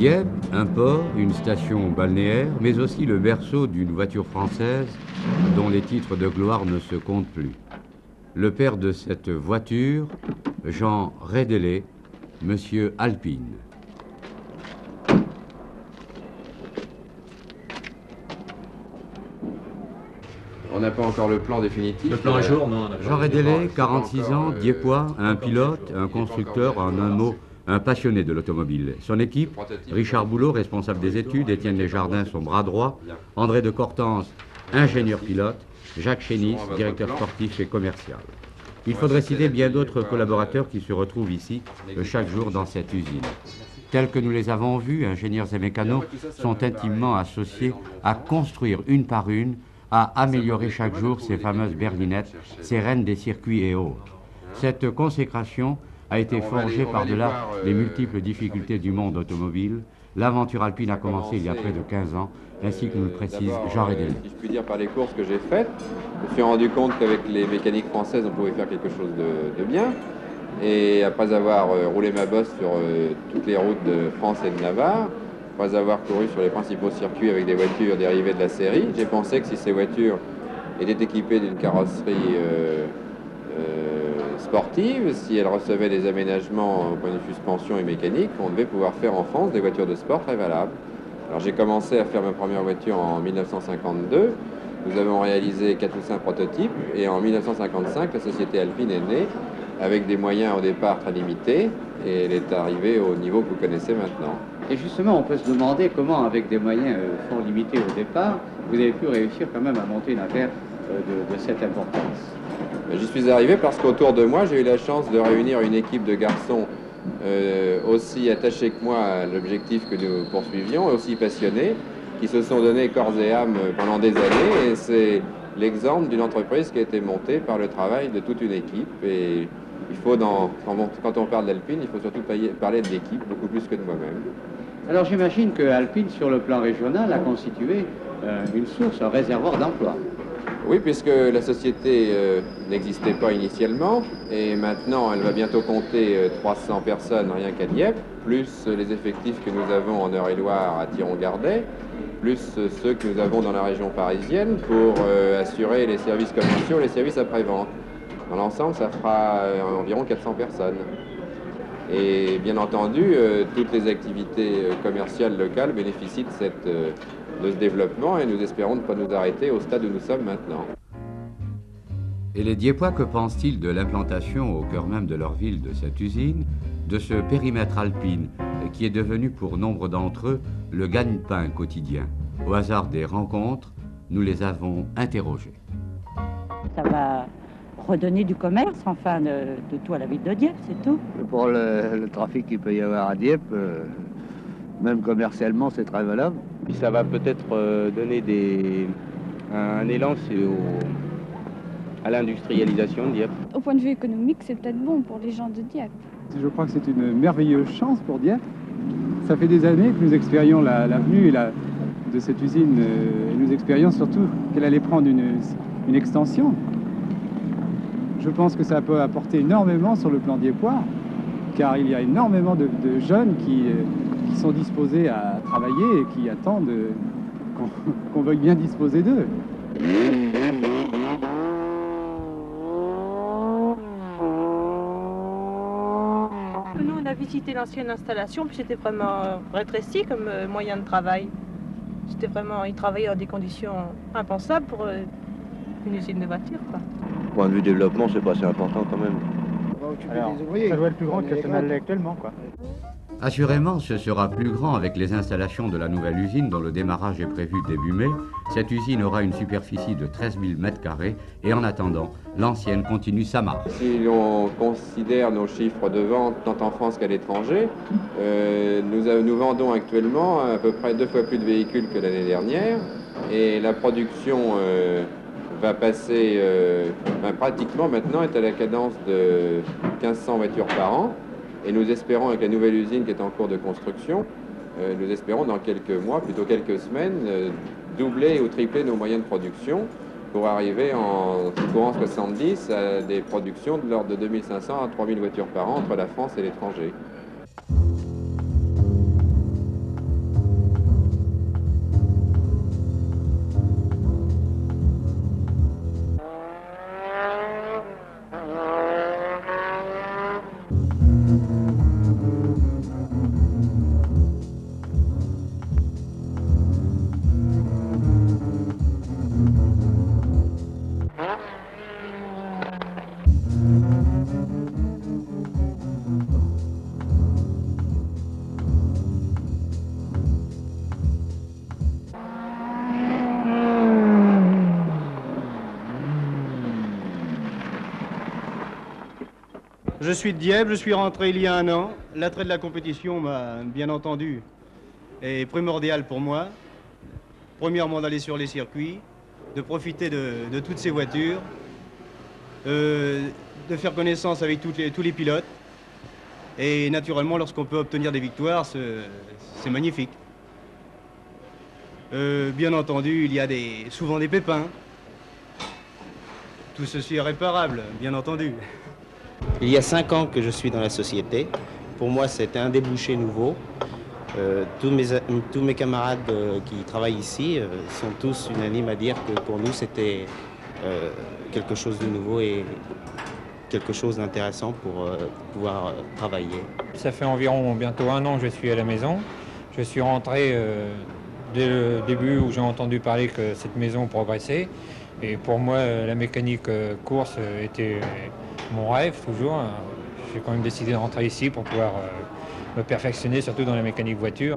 Dieppe, un port, une station balnéaire, mais aussi le berceau d'une voiture française dont les titres de gloire ne se comptent plus. Le père de cette voiture, Jean Rédélé, Monsieur Alpine. On n'a pas encore le plan définitif. Le plan à jour, non. Jean Rédélé, 46 ans, Dieppois, un pilote, un constructeur, en un mot, un passionné de l'automobile. Son équipe, Richard Boulot, responsable des études, Étienne Desjardins, son bras droit, André de Cortance, ingénieur pilote, Jacques Chénis, directeur sportif et commercial. Il faudrait citer bien d'autres collaborateurs qui se retrouvent ici chaque jour dans cette usine. Tels que nous les avons vus, ingénieurs et mécanos sont intimement associés à construire une par une, à améliorer chaque jour ces fameuses berlinettes, ces reines des circuits et autres. Cette consécration a été forgée par-delà les multiples difficultés du monde automobile. L'aventure alpine a commencé il y a près de 15 ans, ainsi que nous le précise Jean Rédélé. Si je puis dire par les courses que j'ai faites, je me suis rendu compte qu'avec les mécaniques françaises, on pouvait faire quelque chose de bien. Et après avoir roulé ma bosse sur toutes les routes de France et de Navarre, après avoir couru sur les principaux circuits avec des voitures dérivées de la série, j'ai pensé que si ces voitures étaient équipées d'une carrosserie sportive, si elles recevaient des aménagements au point de vue suspension et mécanique, on devait pouvoir faire en France des voitures de sport très valables. Alors j'ai commencé à faire ma première voiture en 1952. Nous avons réalisé 4 ou 5 prototypes et en 1955, la société Alpine est née avec des moyens au départ très limités et elle est arrivée au niveau que vous connaissez maintenant. Et justement, on peut se demander comment, avec des moyens fort limités au départ, vous avez pu réussir quand même à monter une affaire de cette importance. J'y suis arrivé parce qu'autour de moi, j'ai eu la chance de réunir une équipe de garçons aussi attachés que moi à l'objectif que nous poursuivions, et aussi passionnés, qui se sont donnés corps et âme pendant des années. Et c'est l'exemple d'une entreprise qui a été montée par le travail de toute une équipe. Et il faut, quand on parle d'Alpine, il faut surtout parler de l'équipe, beaucoup plus que de moi-même. Alors j'imagine que Alpine, sur le plan régional, a constitué une source, un réservoir d'emploi. Oui, puisque la société n'existait pas initialement, et maintenant elle va bientôt compter 300 personnes rien qu'à Dieppe, plus les effectifs que nous avons en Eure-et-Loire à Thiron-Gardet, plus ceux que nous avons dans la région parisienne pour assurer les services commerciaux et les services après-vente. Dans l'ensemble, ça fera environ 400 personnes. Et bien entendu, toutes les activités commerciales locales bénéficient de ce développement et nous espérons ne pas nous arrêter au stade où nous sommes maintenant. Et les Dieppois, que pensent-ils de l'implantation au cœur même de leur ville de cette usine, de ce périmètre alpine qui est devenu pour nombre d'entre eux le gagne-pain quotidien? Au hasard des rencontres, nous les avons interrogés. Ça va redonner du commerce, enfin, de tout à la ville de Dieppe, c'est tout. Pour le trafic qu'il peut y avoir à Dieppe, même commercialement, c'est très valable. Puis ça va peut-être donner un élan à l'industrialisation de Dieppe. Au point de vue économique, c'est peut-être bon pour les gens de Dieppe. Je crois que c'est une merveilleuse chance pour Dieppe. Ça fait des années que nous expérions l'avenue de cette usine et nous expérions surtout qu'elle allait prendre une extension. Je pense que ça peut apporter énormément sur le plan dieppois, car il y a énormément de jeunes qui sont disposés à travailler et qui attendent qu'on veuille bien disposer d'eux. Nous, on a visité l'ancienne installation, puis c'était vraiment rétréci comme moyen de travail. C'était vraiment, ils travaillaient dans des conditions impensables pour une usine de voiture, quoi. Point de vue développement, c'est pas assez important quand même. Alors, ça doit être plus grand que ce n'est actuellement, quoi. Assurément, ce sera plus grand avec les installations de la nouvelle usine dont le démarrage est prévu début mai. Cette usine aura une superficie de 13 000 m² et en attendant, l'ancienne continue sa marche. Si l'on considère nos chiffres de vente tant en France qu'à l'étranger, nous vendons actuellement à peu près 2 fois plus de véhicules que l'année dernière et la production va passer, pratiquement maintenant est à la cadence de 1500 voitures par an. Et nous espérons, avec la nouvelle usine qui est en cours de construction, nous espérons dans quelques mois, plutôt quelques semaines, doubler ou tripler nos moyens de production pour arriver en courant 70 à des productions de l'ordre de 2500 à 3000 voitures par an entre la France et l'étranger. Je suis de Dieppe, je suis rentré il y a 1 an. L'attrait de la compétition, bien entendu, est primordial pour moi. Premièrement, d'aller sur les circuits, de profiter de toutes ces voitures, de faire connaissance avec tous les pilotes. Et naturellement, lorsqu'on peut obtenir des victoires, c'est magnifique. Bien entendu, il y a souvent des pépins. Tout ceci est réparable, bien entendu. Il y a 5 ans que je suis dans la société. Pour moi, c'était un débouché nouveau. Tous mes camarades qui travaillent ici sont tous unanimes à dire que pour nous, c'était quelque chose de nouveau et quelque chose d'intéressant pour pouvoir travailler. Ça fait environ bientôt 1 an que je suis à la maison. Je suis rentré dès le début où j'ai entendu parler que cette maison progressait. Et pour moi, la mécanique course était mon rêve toujours. J'ai quand même décidé de rentrer ici pour pouvoir me perfectionner, surtout dans la mécanique voiture.